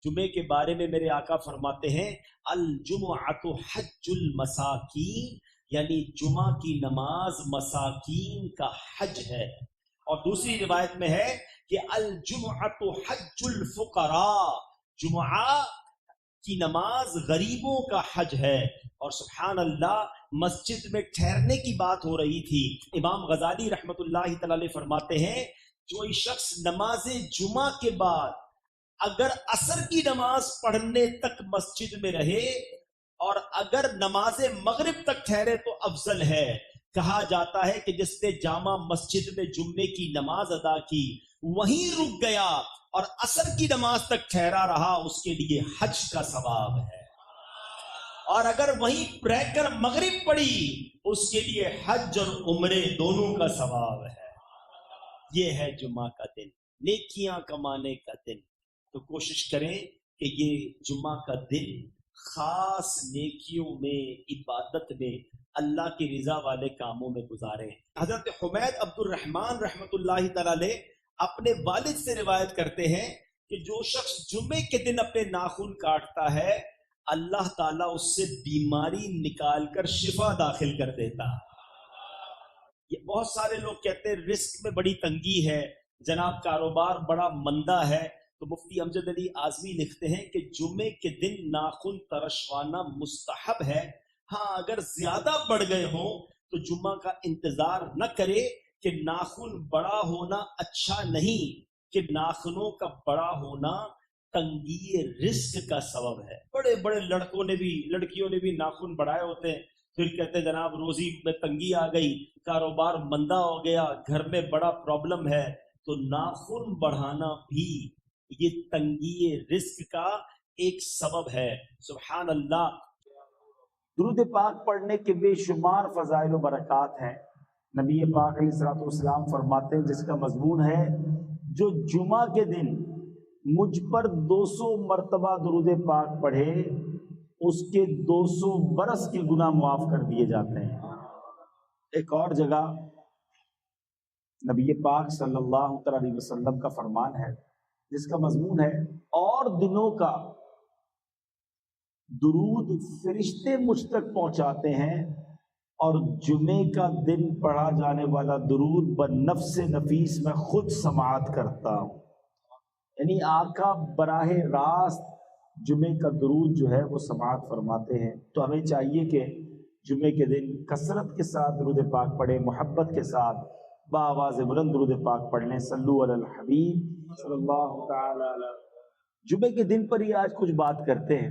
جمعے کے بارے میں میرے آقا فرماتے ہیں الجمعۃ حج المساکین، یعنی جمعہ کی نماز مساکین کا حج ہے۔ اور دوسری روایت میں ہے کہ الجمعۃ حج الفقراء، جمعہ کی نماز غریبوں کا حج ہے۔ اور سبحان اللہ، مسجد میں ٹھہرنے کی بات ہو رہی تھی، امام غزالی رحمت اللہ تعالی علیہ فرماتے ہیں جو شخص نماز جمعہ کے بعد اگر عصر کی نماز پڑھنے تک مسجد میں رہے اور اگر نماز مغرب تک ٹھہرے تو افضل ہے۔ کہا جاتا ہے کہ جس نے جامع مسجد میں جمعے کی نماز ادا کی وہیں رک گیا اور عصر کی نماز تک ٹھہرا رہا، اس کے لیے حج کا ثواب ہے، اور اگر وہیں رہ کر مغرب پڑھی اس کے لیے حج اور عمرے دونوں کا ثواب ہے۔ یہ ہے جمعہ کا دن، نیکیاں کمانے کا دن۔ تو کوشش کریں کہ یہ جمعہ کا دن خاص نیکیوں میں، عبادت میں، اللہ کی رضا والے کاموں میں گزاریں۔ حضرت حمید عبد الرحمن رحمت اللہ تعالی علیہ اپنے والد سے روایت کرتے ہیں کہ جو شخص جمعے کے دن اپنے ناخن کاٹتا ہے اللہ تعالیٰ اس سے بیماری نکال کر شفا داخل کر دیتا۔ یہ بہت سارے لوگ کہتے ہیں رزق میں بڑی تنگی ہے جناب، کاروبار بڑا مندہ ہے، تو مفتی امجد علی اعظمی لکھتے ہیں کہ جمعے کے دن ناخن ترشوانا مستحب ہے، ہاں اگر زیادہ بڑھ گئے ہوں تو جمعہ کا انتظار نہ کرے، کہ ناخن بڑا ہونا اچھا نہیں، کہ ناخنوں کا بڑا ہونا تنگی رزق کا سبب ہے۔ بڑے بڑے لڑکوں نے بھی، لڑکیوں نے بھی ناخن بڑھائے ہوتے ہیں، پھر کہتے ہیں جناب روزی میں تنگی آ گئی، کاروبار مندہ ہو گیا، گھر میں بڑا پرابلم ہے۔ تو ناخن بڑھانا بھی یہ تنگی رزق کا ایک سبب ہے۔ سبحان اللہ۔ درود پاک پڑھنے کے بے شمار فضائل و برکات ہیں۔ نبی پاک علیہ الصلوۃ والسلام فرماتے ہیں، جس کا مضمون ہے جو جمعہ کے دن مجھ پر 200 مرتبہ درود پاک پڑھے اس کے 200 برس کے گناہ معاف کر دیے جاتے ہیں۔ ایک اور جگہ نبی پاک صلی اللہ علیہ وسلم کا فرمان ہے جس کا مضمون ہے اور دنوں کا درود فرشتے مجھ تک پہنچاتے ہیں اور جمعے کا دن پڑھا جانے والا درود بنفس نفیس میں خود سماعت کرتا ہوں۔ یعنی آقا براہ راست جمعے کا درود جو ہے وہ سماعت فرماتے ہیں۔ تو ہمیں چاہیے کہ جمعے کے دن کثرت کے ساتھ درود پاک پڑھیں، محبت کے ساتھ بآواز بلند درود پاک پڑھ لیں۔ صلو علی الحبیب صلی اللہ تعالی علیہ۔ جمعے کے دن پر ہی آج کچھ بات کرتے ہیں۔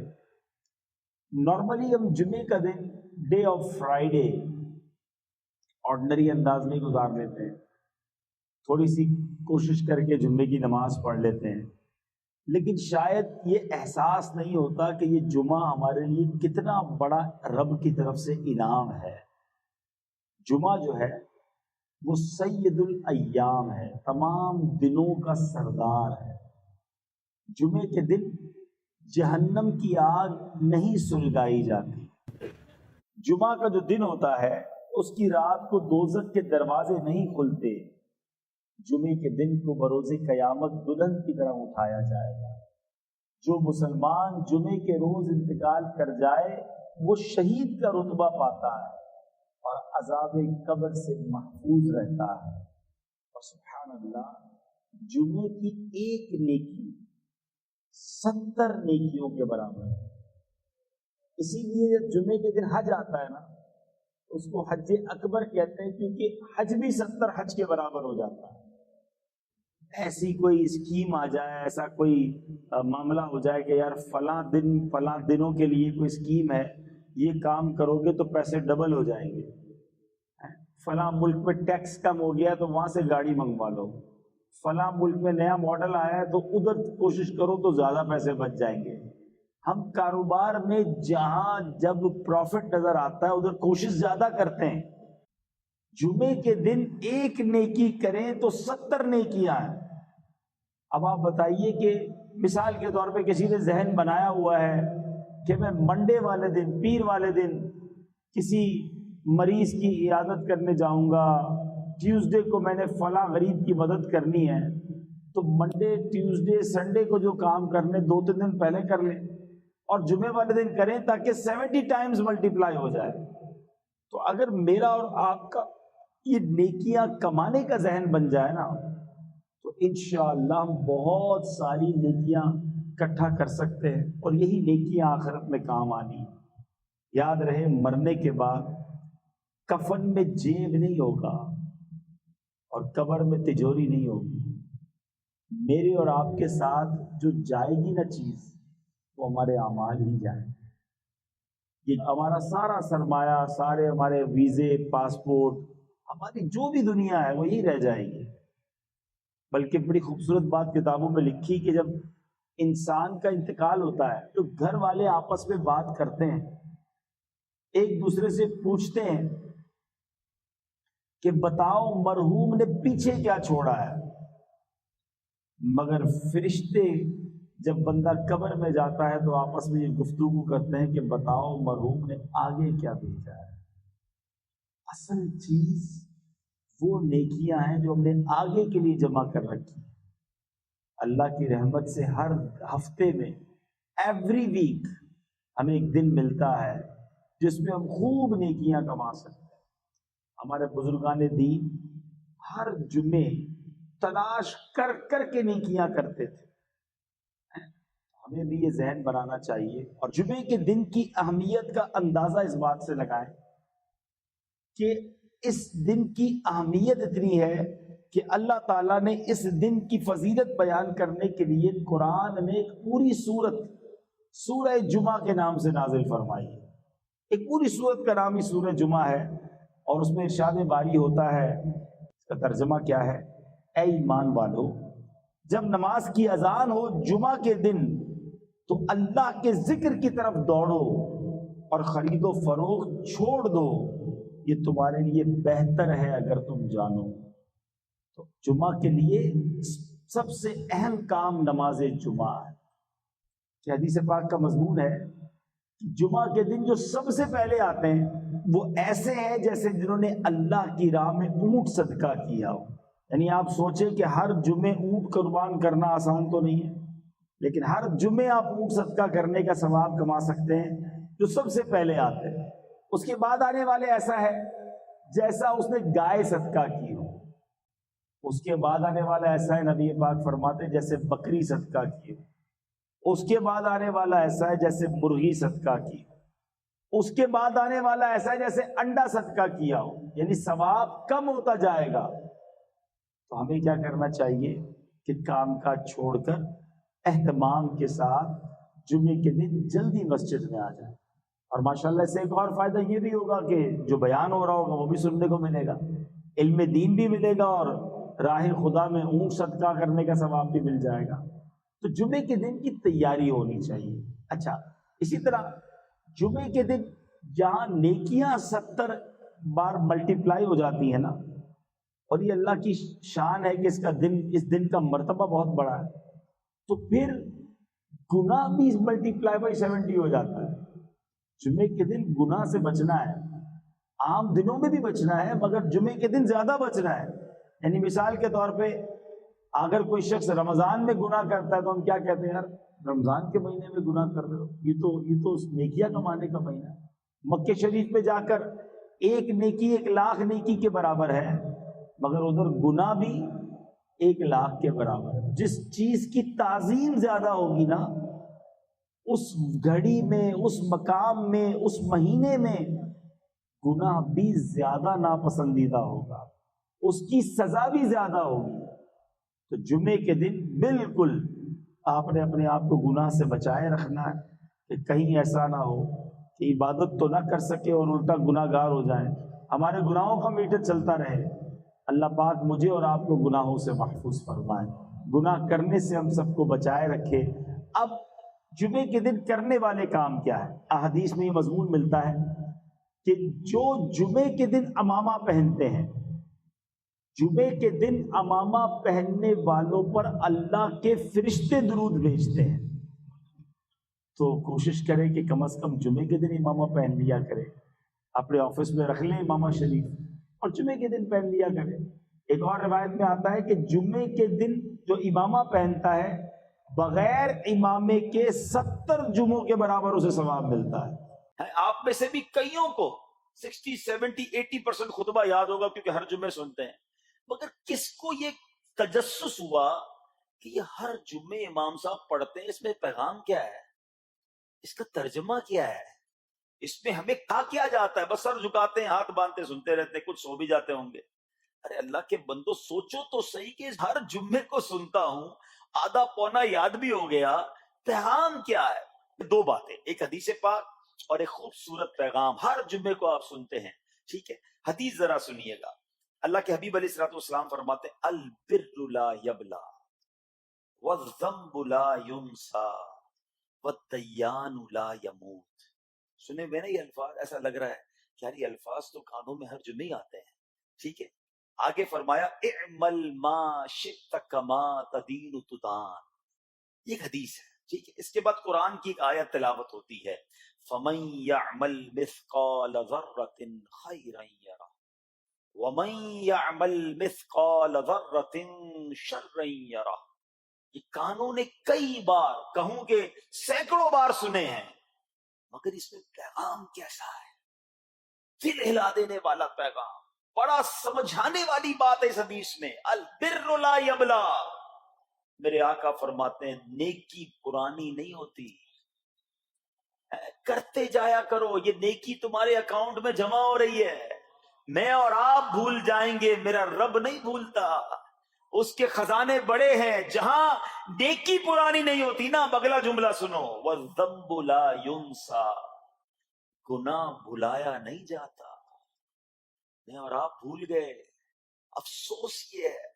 نارملی ہم جمعے کا دن ڈے آف فرائیڈے آرڈنری انداز میں گزار لیتے ہیں، تھوڑی سی کوشش کر کے جمعے کی نماز پڑھ لیتے ہیں، لیکن شاید یہ احساس نہیں ہوتا کہ یہ جمعہ ہمارے لیے کتنا بڑا رب کی طرف سے انعام ہے۔ جمعہ جو ہے وہ سید الایام ہے، تمام دنوں کا سردار ہے۔ جمعے کے دن جہنم کی آگ نہیں سلگائی جاتی۔ جمعہ کا جو دن ہوتا ہے اس کی رات کو دوزخ کے دروازے نہیں کھلتے۔ جمعے کے دن کو بروز قیامت دلہن کی طرح اٹھایا جائے گا۔ جو مسلمان جمعے کے روز انتقال کر جائے وہ شہید کا رتبہ پاتا ہے اور عذاب قبر سے محفوظ رہتا ہے۔ اور سبحان اللہ، جمعے کی ایک نیکی 70 نیکیوں کے برابر ہے۔ اسی لیے جب جمعے کے دن حج آتا ہے نا اس کو حج اکبر کہتے ہیں، کیونکہ حج بھی 70 حج کے برابر ہو جاتا ہے۔ ایسی کوئی اسکیم آ جائے، ایسا کوئی معاملہ ہو جائے کہ یار فلاں دن فلاں دنوں کے لیے کوئی اسکیم ہے، یہ کام کرو گے تو پیسے ڈبل ہو جائیں گے، فلاں ملک میں ٹیکس کم ہو گیا تو وہاں سے گاڑی منگوا لو، فلاں ملک میں نیا ماڈل آیا ہے تو ادھر کوشش کرو تو زیادہ پیسے بچ جائیں گے۔ ہم کاروبار میں جہاں جب پروفٹ نظر آتا ہے ادھر کوشش زیادہ کرتے ہیں۔ جمعے کے دن ایک نیکی کریں تو 70 نیکیاں ہیں۔ اب آپ بتائیے کہ مثال کے طور پہ کسی نے ذہن بنایا ہوا ہے کہ میں منڈے والے دن، پیر والے دن کسی مریض کی عیادت کرنے جاؤں گا، ٹیوزڈے کو میں نے فلاں غریب کی مدد کرنی ہے، تو منڈے ٹیوزڈے سنڈے کو جو کام کرنے 2-3 دن پہلے کر لیں اور جمعے والے دن کریں تاکہ 70 ٹائمز ملٹیپلائی ہو جائے. تو اگر میرا اور آپ کا یہ نیکیاں کمانے کا ذہن بن جائے نا تو انشاءاللہ ہم بہت ساری نیکیاں اکٹھا کر سکتے ہیں اور یہی نیکیاں آخرت میں کام آنی. یاد رہے مرنے کے بعد کفن میں جیب نہیں ہوگا اور قبر میں تجوری نہیں ہوگی. میرے اور آپ کے ساتھ جو جائے گی نا چیز وہ ہمارے اعمال ہی جائیں. یہ ہمارا سارا سرمایہ، سارے ہمارے ویزے، پاسپورٹ، ہماری جو بھی دنیا ہے وہی رہ جائے گی. بلکہ بڑی خوبصورت بات کتابوں میں لکھی کہ جب انسان کا انتقال ہوتا ہے تو گھر والے آپس میں بات کرتے ہیں، ایک دوسرے سے پوچھتے ہیں کہ بتاؤ مرحوم نے پیچھے کیا چھوڑا ہے. مگر فرشتے جب بندہ قبر میں جاتا ہے تو آپس میں یہ گفتگو کرتے ہیں کہ بتاؤ مرحوم نے آگے کیا بھیجا ہے. اصل چیز وہ نیکیاں ہیں جو ہم نے آگے کے لیے جمع کر رکھی. اللہ کی رحمت سے ہر ہفتے میں ایوری ویک ہمیں ایک دن ملتا ہے جس میں ہم خوب نیکیاں کما سکتے ہیں. ہمارے بزرگان دین ہر جمعے تلاش کر کر کے نیکیاں کرتے تھے. ہمیں بھی یہ ذہن بنانا چاہیے اور جمعے کے دن کی اہمیت کا اندازہ اس بات سے لگائیں کہ اس دن کی اہمیت اتنی ہے کہ اللہ تعالیٰ نے اس دن کی فضیلت بیان کرنے کے لیے قرآن میں ایک پوری سورت سورہ جمعہ کے نام سے نازل فرمائی ہے. ایک پوری سورت کا نام ہی سورہ جمعہ ہے اور اس میں ارشاد باری ہوتا ہے. اس کا ترجمہ کیا ہے؟ اے ایمان والو، جب نماز کی اذان ہو جمعہ کے دن تو اللہ کے ذکر کی طرف دوڑو اور خرید و فروخت چھوڑ دو، یہ تمہارے لیے بہتر ہے اگر تم جانو. تو جمعہ کے لیے سب سے اہم کام نماز جمعہ ہے. کہ حدیث پاک کا مضمون ہے کہ جمعہ کے دن جو سب سے پہلے آتے ہیں وہ ایسے ہیں جیسے جنہوں نے اللہ کی راہ میں اونٹ صدقہ کیا ہو. یعنی آپ سوچیں کہ ہر جمعے اونٹ قربان کرنا آسان تو نہیں ہے، لیکن ہر جمعے آپ اونٹ صدقہ کرنے کا ثواب کما سکتے ہیں جو سب سے پہلے آتے ہیں. اس کے بعد آنے والے ایسا ہے جیسا اس نے گائے صدقہ کی ہو. اس کے بعد آنے والا ایسا ہے، نبی پاک فرماتے ہیں، جیسے بکری صدقہ کی ہو. اس کے بعد آنے والا ایسا ہے جیسے مرغی صدقہ کی ہو. اس کے بعد آنے والا ایسا ہے جیسے انڈا صدقہ کیا ہو. یعنی ثواب کم ہوتا جائے گا. تو ہمیں کیا کرنا چاہیے کہ کام کاج چھوڑ کر اہتمام کے ساتھ جمعے کے دن جلدی مسجد میں آ جائیں. اور ماشاءاللہ سے ایک اور فائدہ یہ بھی ہوگا کہ جو بیان ہو رہا ہوگا وہ بھی سننے کو ملے گا، علم دین بھی ملے گا اور راہ خدا میں اونٹ صدقہ کرنے کا ثواب بھی مل جائے گا. تو جمعے کے دن کی تیاری ہونی چاہیے. اچھا، اسی طرح جمعے کے دن جہاں نیکیاں 70 بار ملٹیپلائی ہو جاتی ہیں نا، اور یہ اللہ کی شان ہے کہ اس دن کا مرتبہ بہت بڑا ہے، تو پھر گناہ بھی ملٹیپلائی بائی 70 ہو جاتا ہے. جمعے کے دن گناہ سے بچنا ہے. عام دنوں میں بھی بچنا ہے مگر جمعے کے دن زیادہ بچنا ہے. یعنی مثال کے طور پہ اگر کوئی شخص رمضان میں گناہ کرتا ہے تو ہم کیا کہتے ہیں، یار رمضان کے مہینے میں گناہ کر رہے ہو، یہ تو نیکیاں کمانے کا مہینہ ہے. مکہ شریف میں جا کر ایک نیکی 1,00,000 نیکی کے برابر ہے، مگر ادھر گناہ بھی 1,00,000 کے برابر ہے. جس چیز کی تعظیم زیادہ ہوگی نا، اس گھڑی میں، اس مقام میں، اس مہینے میں گناہ بھی زیادہ ناپسندیدہ ہوگا، اس کی سزا بھی زیادہ ہوگی. تو جمعے کے دن بالکل آپ نے اپنے آپ کو گناہ سے بچائے رکھنا ہے کہ کہیں ایسا نہ ہو کہ عبادت تو نہ کر سکے اور الٹا گناہ گار ہو جائیں. ہمارے گناہوں کا میٹر چلتا رہے. اللہ پاک مجھے اور آپ کو گناہوں سے محفوظ فرمائے، گناہ کرنے سے ہم سب کو بچائے رکھے. اب جمعے کے دن کرنے والے کام کیا ہے؟ احادیث میں یہ مضمون ملتا ہے کہ جو جمعے کے دن عمامہ پہنتے ہیں، جمعے کے دن عمامہ پہننے والوں پر اللہ کے فرشتے درود بھیجتے ہیں. تو کوشش کریں کہ کم از کم جمعے کے دن امامہ پہن لیا کرے. اپنے آفس میں رکھ لیں امامہ شریف اور جمعے کے دن پہن لیا کرے. ایک اور روایت میں آتا ہے کہ جمعے کے دن جو امامہ پہنتا ہے بغیر امامے کے 70 جمعوں کے برابر اسے ثواب ملتا ہے۔ آپ میں سے بھی کئیوں کو 60, 70, 80% خطبہ یاد ہوگا کیونکہ ہر جمعے سنتے ہیں، مگر کس کو یہ تجسس ہوا کہ یہ ہر جمعے امام صاحب پڑھتے ہیں، اس میں پیغام کیا ہے، اس کا ترجمہ کیا ہے، اس میں ہمیں کیا جاتا ہے؟ بس سر جھکاتے ہیں، ہاتھ باندھتے سنتے رہتے ہیں، کچھ سو بھی جاتے ہوں گے۔ ارے اللہ کے بندو سوچو تو صحیح کہ ہر جمعے کو سنتا ہوں، آدھا پونا یاد بھی ہو گیا، پیغام کیا ہے؟ دو باتیں، ایک حدیث پاک اور ایک خوبصورت پیغام ہر جمعے کو آپ سنتے ہیں، ٹھیک ہے؟ حدیث ذرا سنیے گا، اللہ کے حبیب علیہ الصلوۃ والسلام فرماتے ہیں البر لا یبلا والذنب لا ینسا والدیان لا یموت۔ سنے میں نے یہ الفاظ، ایسا لگ رہا ہے کہ یار یہ الفاظ تو کانوں میں ہر جمعے آتے ہیں، ٹھیک ہے؟ آگے فرمایا اعمل ما شئت کما تدین تدان، یہ ایک حدیث ہے، ٹھیک ہے؟ اس کے بعد قرآن کی ایک آیت تلاوت ہوتی ہے فَمَن يَعْمَلْ مِثْقَالَ ذَرَّةٍ خَيْرًا يَرَهُ وَمَن يَعْمَلْ مِثْقَالَ ذَرَّةٍ شَرًّا يَرَهُ۔ یہ کانوں نے کئی بار، کہوں کہ سینکڑوں بار سنے ہیں، مگر اس میں پیغام کیسا ہے؟ دل ہلا دینے والا پیغام، بڑا سمجھانے والی بات ہے اس حدیث میں، البر لا یبلا۔ میرے آقا فرماتے ہیں نیکی پرانی نہیں ہوتی، کرتے جایا کرو، یہ نیکی تمہارے اکاؤنٹ میں جمع ہو رہی ہے۔ میں اور آپ بھول جائیں گے، میرا رب نہیں بھولتا، اس کے خزانے بڑے ہیں۔ جہاں نیکی پرانی نہیں ہوتی نا، اگلا جملہ سنو، وَالذَّنبُ لَا يُنسَى، گناہ بھلایا نہیں جاتا۔ میں اور آپ بھول گئے، افسوس یہ ہے،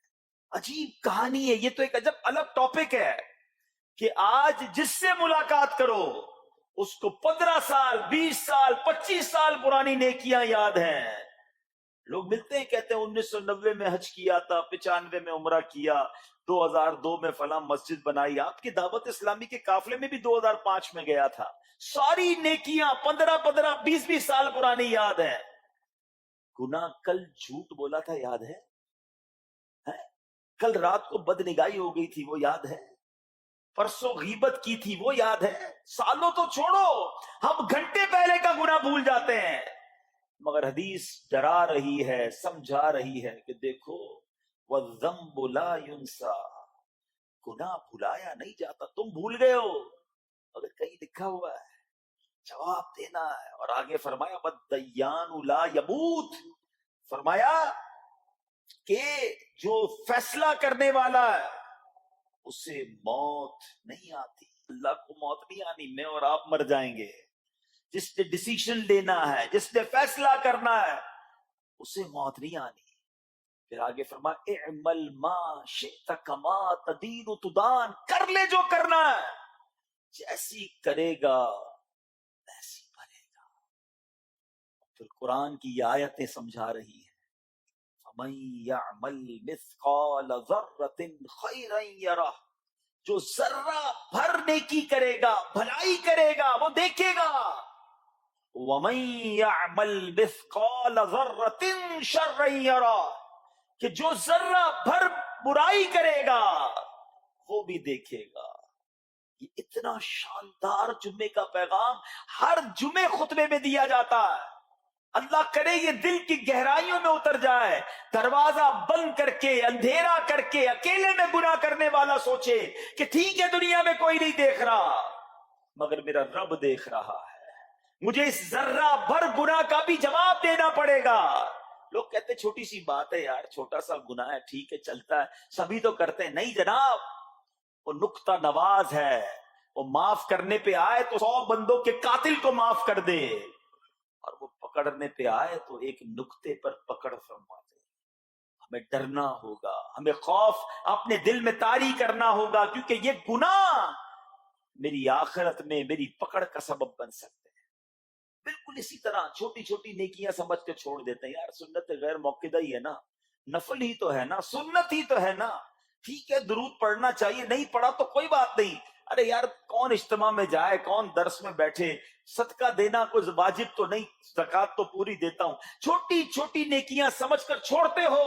عجیب کہانی ہے، یہ تو ایک عجب الگ ٹاپک ہے کہ آج جس سے ملاقات کرو اس کو 15 سال 20 سال 25 سال پرانی نیکیاں یاد ہیں۔ لوگ ملتے ہیں کہتے ہیں 1990 میں حج کیا تھا، 95 میں عمرہ کیا، 2002 میں فلاں مسجد بنائی۔ آپ کی دعوت اسلامی کے قافلے میں بھی 2005 میں گیا تھا، ساری نیکیاں 15 20 سال پرانی یاد ہیں۔ گناہ کل جھوٹ بولا تھا یاد ہے؟ کل رات کو بدنگاہی ہو گئی تھی وہ یاد ہے؟ پرسوں غیبت کی تھی وہ یاد ہے؟ سالوں تو چھوڑو، ہم گھنٹے پہلے کا گناہ بھول جاتے ہیں۔ مگر حدیث ڈرا رہی ہے، سمجھا رہی ہے کہ دیکھو وَالذَّنبُ لَا يُنسَى، گناہ بھلایا نہیں جاتا۔ تم بھول گئے ہو مگر کہیں لکھا ہوا ہے، جواب دینا ہے۔ اور آگے فرمایا وَالدَّيَّانُ لَا يَمُوتُ، فرمایا کہ جو فیصلہ کرنے والا ہے اسے موت نہیں آتی۔ اللہ کو موت نہیں آنی، میں اور آپ مر جائیں گے۔ جس نے ڈیسیشن لینا ہے، جس نے فیصلہ کرنا ہے، اسے موت نہیں آنی۔ پھر آگے فرمایا اعمل ما شئت کما تدین تدان، کر لے جو کرنا ہے، جیسی کرے گا ایسی بنے گا۔ پھر قرآن کی یہ آیتیں سمجھا رہی ہیں فَمَن يَعْمَلْ مِثْقَالَ ذَرَّةٍ خَيْرًا يَرَهُ، جو ذرہ بھر نیکی کرے گا، بھلائی کرے گا، وہ دیکھے گا۔ وَمَن يَعْمَلْ مِثْقَالَ ذَرَّةٍ شَرًّا يَرَهُ، کہ جو ذرہ بھر برائی کرے گا وہ بھی دیکھے گا۔ یہ اتنا شاندار جمعے کا پیغام ہر جمعے خطبے میں دیا جاتا ہے۔ اللہ کرے یہ دل کی گہرائیوں میں اتر جائے، دروازہ بند کر کے، اندھیرا کر کے، اکیلے میں گناہ کرنے والا سوچے کہ ٹھیک ہے دنیا میں کوئی نہیں دیکھ رہا مگر میرا رب دیکھ رہا ہے، مجھے اس ذرہ بھر گناہ کا بھی جواب دینا پڑے گا۔ لوگ کہتے ہیں چھوٹی سی بات ہے یار، چھوٹا سا گناہ ہے، ٹھیک ہے چلتا ہے، سبھی تو کرتے ہیں۔ نہیں جناب، وہ نکتہ نواز ہے، وہ معاف کرنے پہ آئے تو 100 بندوں کے قاتل کو معاف کر دے، اور وہ پکڑنے پہ آئے تو ایک نکتے پر پکڑ فرما دے۔ ہمیں ڈرنا ہوگا، ہمیں خوف اپنے دل میں طاری کرنا ہوگا، کیونکہ یہ گناہ میری آخرت میں میری پکڑ کا سبب بن سکتے ہیں۔ بالکل اسی طرح چھوٹی چھوٹی نیکیاں سمجھ کے چھوڑ دیتے ہیں، یار سنت غیر موقدہ ہی ہے نا، نفل ہی تو ہے نا، سنت ہی تو ہے نا، ٹھیک ہے درود پڑھنا چاہیے، نہیں پڑھا تو کوئی بات نہیں۔ ارے یار کون اجتماع میں جائے، کون درس میں بیٹھے، صدقہ دینا کوئی واجب تو نہیں، زکوٰۃ تو پوری دیتا ہوں، چھوٹی چھوٹی نیکیاں سمجھ کر چھوڑتے ہو۔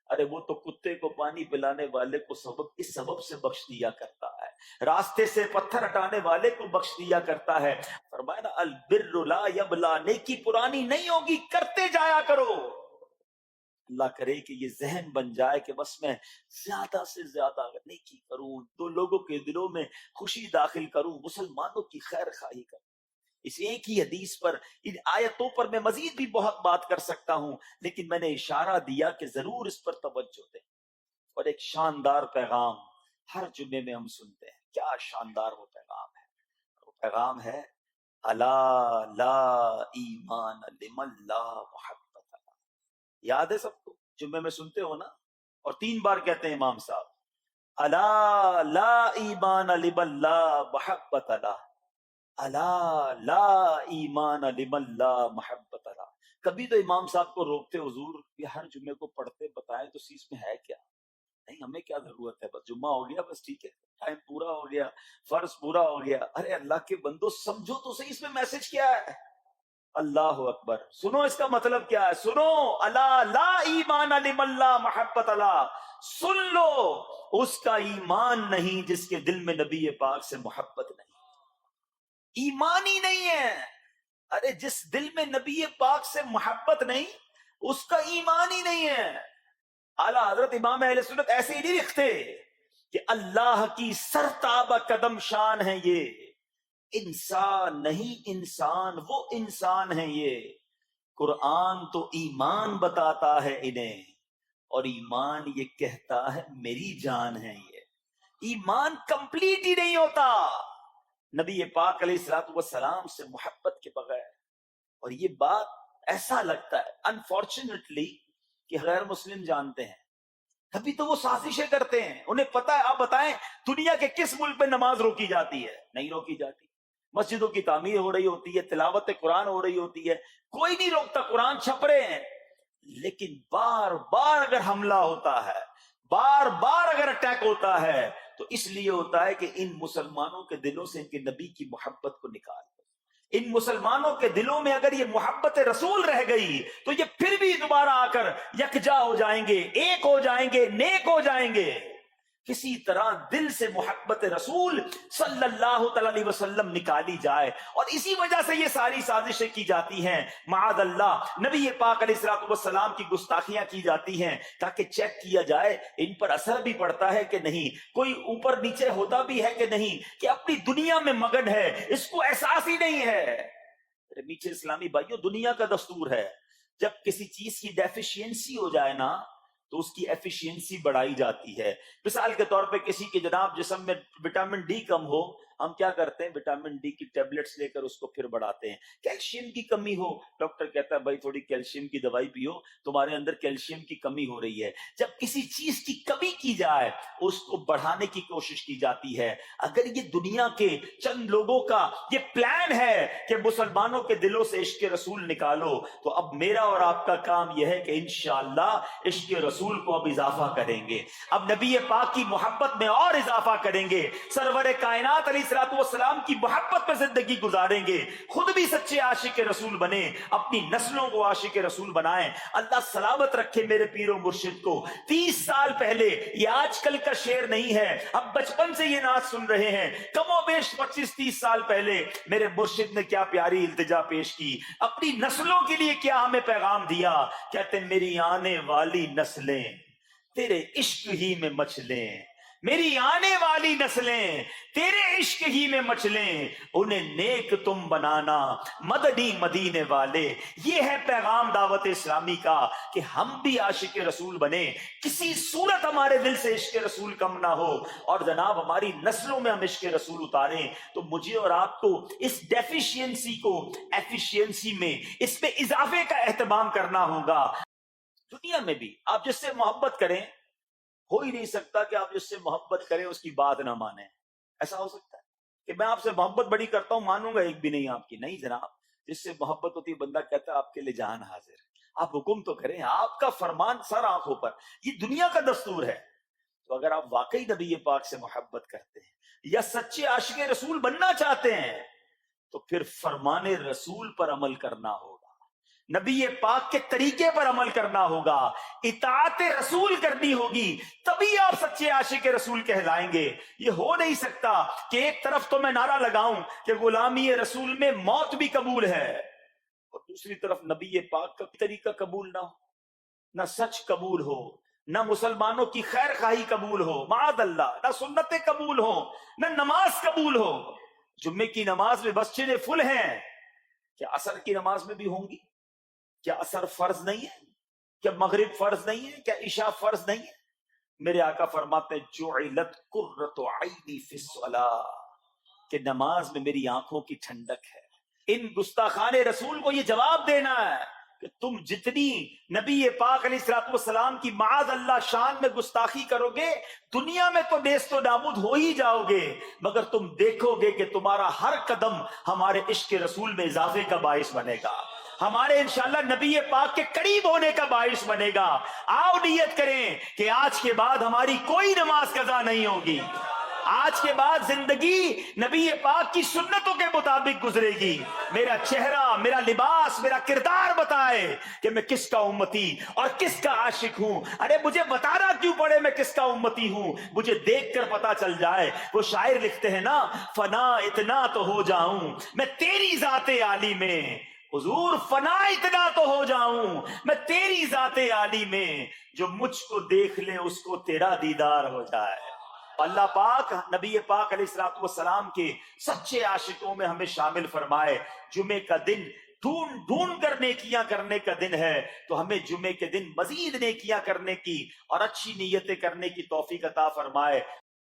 ارے وہ تو کتے کو پانی پلانے والے کو اس سبب سے بخش دیا کرتا ہے، راستے سے پتھر ہٹانے والے کو بخش دیا کرتا ہے۔ فرمایا نا البر لا یبلا، نیکی پرانی نہیں ہوگی، کرتے جایا کرو۔ اللہ کرے کہ یہ ذہن بن جائے کہ بس میں زیادہ سے زیادہ نیکی کروں، تو لوگوں کے دلوں میں خوشی داخل کروں، مسلمانوں کی خیر خواہی کروں۔ اس ایک ہی حدیث پر، ان آیتوں پر میں مزید بھی بہت بات کر سکتا ہوں، لیکن میں نے اشارہ دیا کہ ضرور اس پر توجہ دیں۔ اور ایک شاندار پیغام ہر جمعے میں ہم سنتے ہیں، کیا شاندار وہ پیغام ہے! وہ پیغام ہے الا لا ایمان لمن لا محبت له۔ یاد ہے سب کو؟ جمعے میں سنتے ہو نا؟ اور 3 بار کہتے ہیں امام صاحب، الا لا ایمان لمن لا محبت له، الا لا ایمان لمن لا محبت له۔ کبھی تو امام صاحب کو روکتے، حضور یہ ہر جمعے کو پڑھتے بتائیں تو اس میں ہے کیا؟ نہیں، ہمیں کیا ضرورت ہے، بس جمعہ ہو گیا، بس ٹھیک ہے، ٹائم پورا ہو گیا، فرض پورا ہو گیا۔ ارے اللہ کے بندو سمجھو تو صحیح، اس میں میسج کیا ہے؟ اللہ اکبر، سنو اس کا مطلب کیا ہے، سنو، الا لا ایمان لمن لا محبت له، سن لو اس کا ایمان نہیں جس کے دل میں نبی پاک سے محبت نہیں، ایمان ہی نہیں ہے۔ ارے جس دل میں نبی پاک سے محبت نہیں، اس کا ایمان ہی نہیں ہے۔ اعلیٰ حضرت امام اہل سنت ایسے ہی نہیں لکھتے کہ اللہ کی سرتابہ قدم شان ہے یہ، انسان نہیں انسان، وہ انسان ہے یہ۔ قرآن تو ایمان بتاتا ہے انہیں، اور ایمان یہ کہتا ہے میری جان ہے یہ۔ ایمان کمپلیٹ ہی نہیں ہوتا نبی پاک علیہ الصلوۃ والسلام سے محبت کے بغیر۔ اور یہ بات ایسا لگتا ہے انفارچونیٹلی کہ غیر مسلم جانتے ہیں، کبھی تو وہ سازشیں کرتے ہیں، انہیں پتا ہے۔ آپ بتائیں دنیا کے کس ملک میں نماز روکی جاتی ہے؟ نہیں روکی جاتی۔ مسجدوں کی تعمیر ہو رہی ہوتی ہے، تلاوت قرآن ہو رہی ہوتی ہے، کوئی نہیں روکتا، قرآن چھپ رہے ہیں۔ لیکن بار بار اگر حملہ ہوتا ہے، بار بار اگر اٹیک ہوتا ہے، تو اس لیے ہوتا ہے کہ ان مسلمانوں کے دلوں سے ان کے نبی کی محبت کو نکال دو۔ ان مسلمانوں کے دلوں میں اگر یہ محبت رسول رہ گئی تو یہ پھر بھی دوبارہ آ کر یکجا ہو جائیں گے، ایک ہو جائیں گے، نیک ہو جائیں گے۔ کسی طرح دل سے محبت رسول صلی اللہ تعالی علیہ وسلم نکالی جائے، اور اسی وجہ سے یہ ساری سازشیں کی جاتی ہیں۔ معاذ اللہ، نبی پاک علیہ الصلوۃ والسلام کی گستاخیاں کی جاتی ہیں تاکہ چیک کیا جائے ان پر اثر بھی پڑتا ہے کہ نہیں، کوئی اوپر نیچے ہوتا بھی ہے کہ نہیں، کہ اپنی دنیا میں مگن ہے، اس کو احساس ہی نہیں ہے۔ میرے میٹھے اسلامی بھائیوں، دنیا کا دستور ہے جب کسی چیز کی ڈیفیشینسی ہو جائے نا تو اس کی ایفیشینسی بڑھائی جاتی ہے۔ مثال کے طور پہ کسی کے جناب جسم میں وٹامن ڈی کم ہو، ہم کیا کرتے ہیں، وٹامن ڈی کی ٹیبلٹس لے کر اس کو پھر بڑھاتے ہیں۔ کیلشیم کی کمی ہو، ڈاکٹر کہتا ہے بھائی تھوڑی کیلشیم کی دوائی پیو، تمہارے اندر کیلشیم کی کمی ہو رہی ہے۔ جب کسی چیز کی کمی کی جائے اس کو بڑھانے کی کوشش کی جاتی ہے۔ اگر یہ دنیا کے چند لوگوں کا یہ پلان ہے کہ مسلمانوں کے دلوں سے عشق رسول نکالو، تو اب میرا اور آپ کا کام یہ ہے کہ انشاءاللہ عشق رسول کو اب اضافہ کریں گے، اب نبی پاک کی محبت میں اور اضافہ کریں گے، سرور کائنات علیہ الصلوۃ والسلام کی محبت پر زندگی گزاریں گے، خود بھی سچے عاشق رسول بنیں، اپنی نسلوں کو عاشق رسول بنائیں۔ اللہ سلامت رکھے میرے پیر و مرشد کو۔ 30 سال پہلے، یہ آج کل کا شعر نہیں ہے، اب بچپن سے یہ نعت سن رہے ہیں، کم و بیش 25-30 سال پہلے میرے مرشد نے کیا پیاری التجا پیش کی، اپنی نسلوں کے لیے کیا ہمیں پیغام دیا۔ کہتے میری آنے والی نسلیں تیرے عشق ہی میں مچلیں، میری آنے والی نسلیں تیرے عشق ہی میں مچلیں، انہیں نیک تم بنانا مدنی مدینے والے۔ یہ ہے پیغام دعوت اسلامی کا کہ ہم بھی عاشق رسول بنیں، کسی صورت ہمارے دل سے عشق رسول کم نہ ہو، اور جناب ہماری نسلوں میں ہم عشق رسول اتاریں۔ تو مجھے اور آپ کو اس ڈیفیشینسی کو ایفیشینسی میں، اس میں اضافے کا اہتمام کرنا ہوگا۔ دنیا میں بھی آپ جس سے محبت کریں، ہو ہی نہیں سکتا کہ آپ جس سے محبت کریں اس کی بات نہ مانیں۔ ایسا ہو سکتا ہے کہ میں آپ سے محبت بڑی کرتا ہوں، مانوں گا ایک بھی نہیں آپ کی؟ نہیں جناب، جس سے محبت ہوتی ہے بندہ کہتا ہے آپ کے لیے جان حاضر ہے، آپ حکم تو کریں، آپ کا فرمان سر آنکھوں پر، یہ دنیا کا دستور ہے۔ تو اگر آپ واقعی نبی پاک سے محبت کرتے ہیں یا سچے عاشق رسول بننا چاہتے ہیں تو پھر فرمان رسول پر عمل کرنا ہوگا، نبی پاک کے طریقے پر عمل کرنا ہوگا، اطاعت رسول کرنی ہوگی، تبھی آپ سچے عاشق رسول کہلائیں گے۔ یہ ہو نہیں سکتا کہ ایک طرف تو میں نعرہ لگاؤں کہ غلامی رسول میں موت بھی قبول ہے، اور دوسری طرف نبی پاک کا طریقہ قبول نہ ہو، نہ سچ قبول ہو، نہ مسلمانوں کی خیر خواہی قبول ہو، معاذ اللہ، نہ سنتیں قبول ہو، نہ نماز قبول ہو۔ جمعے کی نماز میں مسجدیں فل ہیں، کیا عصر کی نماز میں بھی ہوں گی؟ کیا عصر فرض نہیں ہے؟ کیا مغرب فرض نہیں ہے؟ کیا عشاء فرض نہیں ہے؟ میرے آقا فرماتے ہیں جعلت قرۃ عینی فی الصلاۃ، کہ نماز میں میری آنکھوں کی ٹھنڈک ہے۔ ان گستاخان رسول کو یہ جواب دینا ہے کہ تم جتنی نبی پاک علیہ الصلوۃ والسلام کی معاذ اللہ شان میں گستاخی کرو گے، دنیا میں تو نیست و نابود ہو ہی جاؤ گے، مگر تم دیکھو گے کہ تمہارا ہر قدم ہمارے عشق رسول میں اضافے کا باعث بنے گا، ہمارے انشاءاللہ نبی پاک کے قریب ہونے کا باعث بنے گا۔ آؤ نیت کریں کہ آج کے بعد ہماری کوئی نماز قضا نہیں ہوگی، آج کے بعد زندگی نبی پاک کی سنتوں کے مطابق گزرے گی۔ میرا چہرہ، میرا لباس، میرا کردار بتائے کہ میں کس کا امتی اور کس کا عاشق ہوں۔ ارے مجھے بتانا کیوں پڑے میں کس کا امتی ہوں، مجھے دیکھ کر پتا چل جائے۔ وہ شاعر لکھتے ہیں نا، فنا اتنا تو ہو جاؤں میں تیری ذات عالی میں، حضور فنا اتنا تو ہو جاؤں میں تیری ذات عالی میں، جو مجھ کو دیکھ لے اس کو تیرا دیدار ہو جائے۔ اللہ پاک نبی پاک علیہ الصلوۃ والسلام کے سچے عاشقوں میں ہمیں شامل فرمائے۔ جمعے کا دن ڈھونڈ کر نیکیاں کرنے کا دن ہے، تو ہمیں جمعے کے دن مزید نیکیاں کرنے کی اور اچھی نیتیں کرنے کی توفیق عطا فرمائے۔